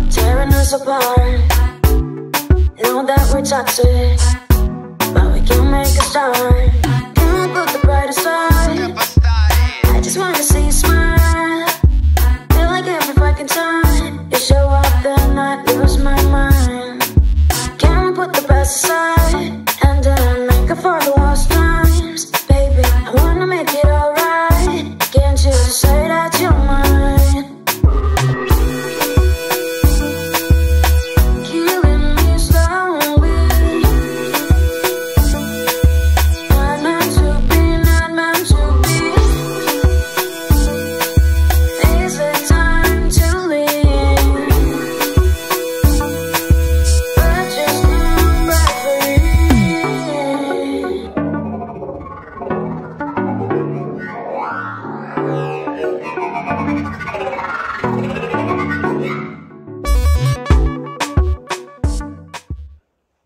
Tearing us apart. Know that we're toxic, but we can make a start. Can we put the brighter side? I just wanna see you smile. Feel like every fucking time you show up, then I lose my mind. Can we put the best aside and then make up for the lost times? Baby, I wanna make it alright. Can't you just say that you're mine?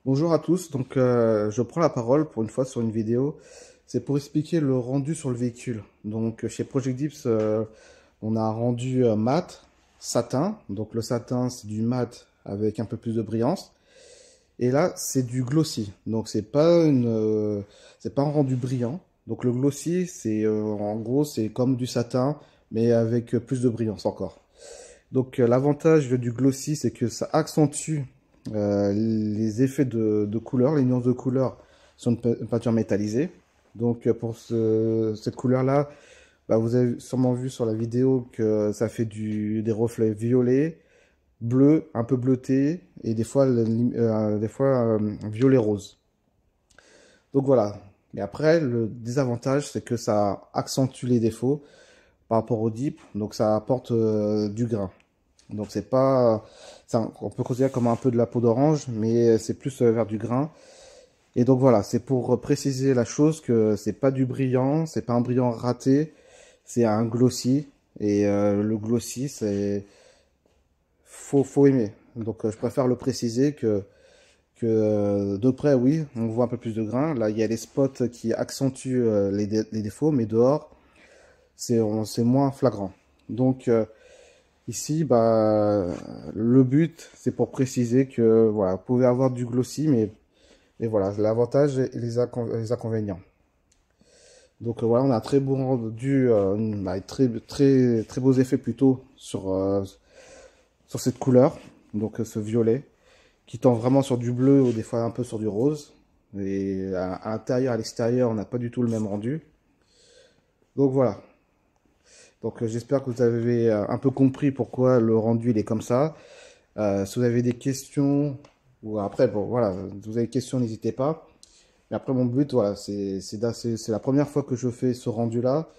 Bonjour à tous, donc je prends la parole pour une fois sur une vidéo, c'est pour expliquer le rendu sur le véhicule. Donc chez Project Dips, on a rendu mat, satin, donc le satin c'est du mat avec un peu plus de brillance, et là c'est du glossy, donc c'est pas un rendu brillant. Donc le glossy c'est en gros c'est comme du satin mais avec plus de brillance encore. Donc l'avantage du glossy c'est que ça accentue les effets de couleur, les nuances de couleur sur une peinture métallisée. Donc pour cette couleur là, vous avez sûrement vu sur la vidéo que ça fait des reflets violets, bleus, un peu bleutés et des fois violet rose. Donc voilà. Mais après le désavantage c'est que ça accentue les défauts par rapport au dip, donc ça apporte du grain. Donc c'est pas, on peut considérer comme un peu de la peau d'orange, mais c'est plus vers du grain. Et donc voilà, c'est pour préciser la chose que c'est pas du brillant, c'est pas un brillant raté, c'est un glossy. Et le glossy, c'est faut aimer. Donc je préfère le préciser que de près, oui, on voit un peu plus de grain. Là, il y a les spots qui accentuent les défauts, mais dehors, c'est moins flagrant. Donc ici, le but, c'est pour préciser que voilà, vous pouvez avoir du glossy, mais voilà, l'avantage et les inconvénients. Donc voilà, on a un très beau rendu, très beaux effets plutôt sur cette couleur, donc ce violet, qui tend vraiment sur du bleu ou des fois un peu sur du rose. Et à l'intérieur, à l'extérieur, on n'a pas du tout le même rendu. Donc voilà. Donc j'espère que vous avez un peu compris pourquoi le rendu il est comme ça. Si vous avez des questions, ou après, bon voilà, si vous avez des questions, n'hésitez pas. Mais après mon but, voilà, c'est la première fois que je fais ce rendu là.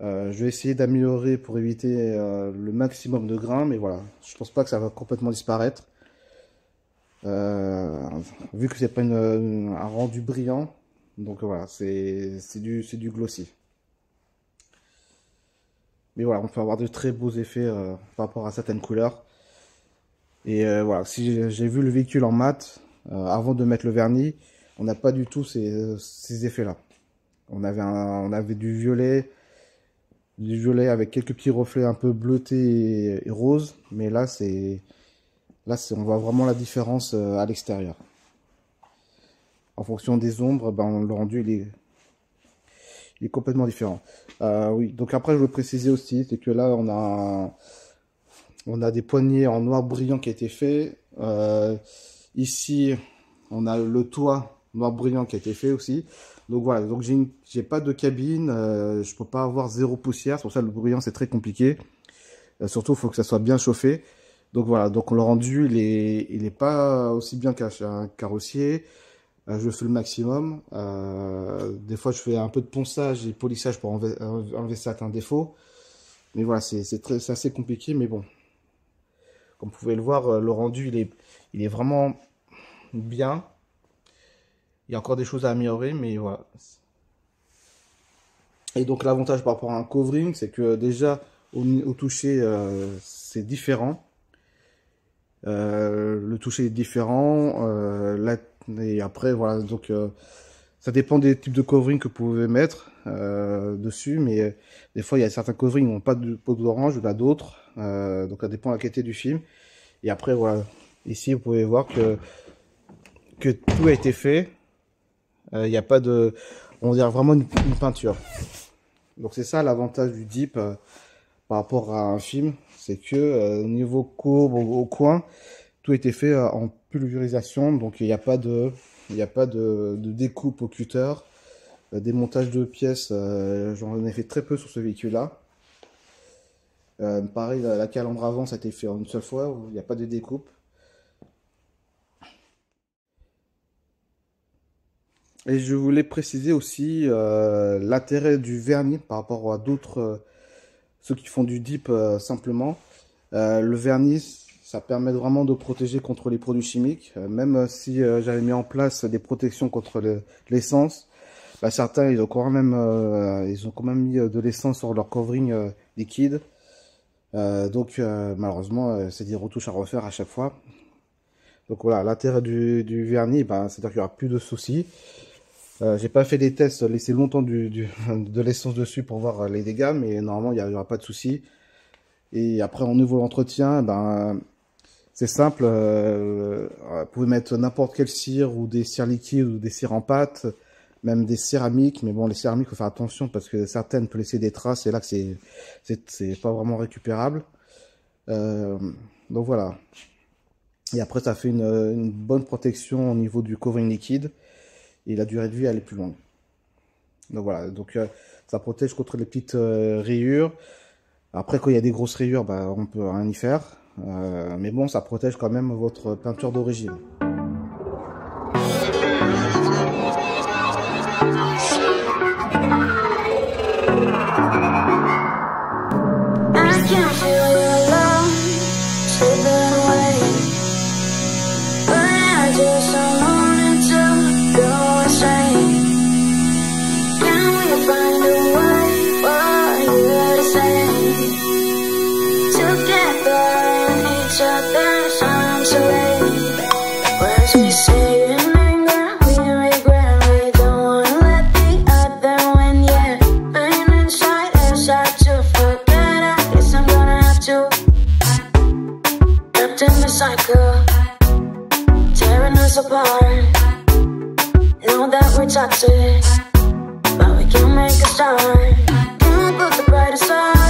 Je vais essayer d'améliorer pour éviter le maximum de grains, mais voilà, je pense pas que ça va complètement disparaître. Vu que c'est pas un rendu brillant, donc voilà, c'est du glossy. Mais voilà, on peut avoir de très beaux effets par rapport à certaines couleurs. Et voilà, si j'ai vu le véhicule en mat, avant de mettre le vernis, on n'a pas du tout ces effets-là. On avait du violet avec quelques petits reflets un peu bleutés et roses. Mais là, on voit vraiment la différence à l'extérieur. En fonction des ombres, le rendu, il est complètement différent. Oui, donc après je veux préciser aussi, c'est que là on a des poignées en noir brillant qui a été fait. Ici on a le toit noir brillant qui a été fait aussi. Donc voilà, donc j'ai pas de cabine, je peux pas avoir zéro poussière, c'est pour ça que le brillant c'est très compliqué. Surtout il faut que ça soit bien chauffé. Donc voilà, donc le rendu il est pas aussi bien qu'un carrossier. Je fais le maximum. Des fois, je fais un peu de ponçage et polissage pour enlever certains défauts. Mais voilà, c'est assez compliqué, mais bon. Comme vous pouvez le voir, le rendu, il est vraiment bien. Il y a encore des choses à améliorer, mais voilà. Et donc, l'avantage par rapport à un covering, c'est que déjà, au toucher, c'est différent. Le toucher est différent. Et après, voilà, donc ça dépend des types de covering que vous pouvez mettre dessus, mais des fois il y a certains coverings qui n'ont pas de peau d'orange, il y en a d'autres, donc ça dépend de la qualité du film. Et après voilà, ici vous pouvez voir que tout a été fait, il n'y a pas de, on dirait vraiment une peinture. Donc c'est ça l'avantage du dip par rapport à un film, c'est que au niveau courbe, au coin, tout a été fait en pulvérisation, donc il n'y a pas de découpe au cutter. Démontage de pièces, j'en ai fait très peu sur ce véhicule-là. Pareil, la calandre avant, ça a été fait en une seule fois, il n'y a pas de découpe. Et je voulais préciser aussi l'intérêt du vernis par rapport à d'autres, ceux qui font du dip simplement. Le vernis, ça permet vraiment de protéger contre les produits chimiques. Même si j'avais mis en place des protections contre l'essence, bah, certains ils ont quand même mis de l'essence sur leur covering liquide. Donc malheureusement, c'est des retouches à refaire à chaque fois. Donc voilà, l'intérêt du vernis, bah, c'est-à-dire qu'il n'y aura plus de soucis. J'ai pas fait des tests, laisser longtemps de l'essence dessus pour voir les dégâts, mais normalement il n'y aura pas de soucis. Et après, au niveau de l'entretien, ben, c'est simple. Vous pouvez mettre n'importe quelle cire ou des cires liquides ou des cires en pâte, même des céramiques. Mais bon, les céramiques, il faut faire attention parce que certaines peuvent laisser des traces. Et là, que c'est pas vraiment récupérable. Donc voilà. Et après, ça fait une bonne protection au niveau du covering liquide. Et la durée de vie, elle est plus longue. Donc voilà. Donc ça protège contre les petites rayures. Après, quand il y a des grosses rayures, bah, on peut rien y faire. Mais bon, ça protège quand même votre peinture d'origine. Tearing us apart. Know that we're toxic, but we can make a start. Can we put the brighter side?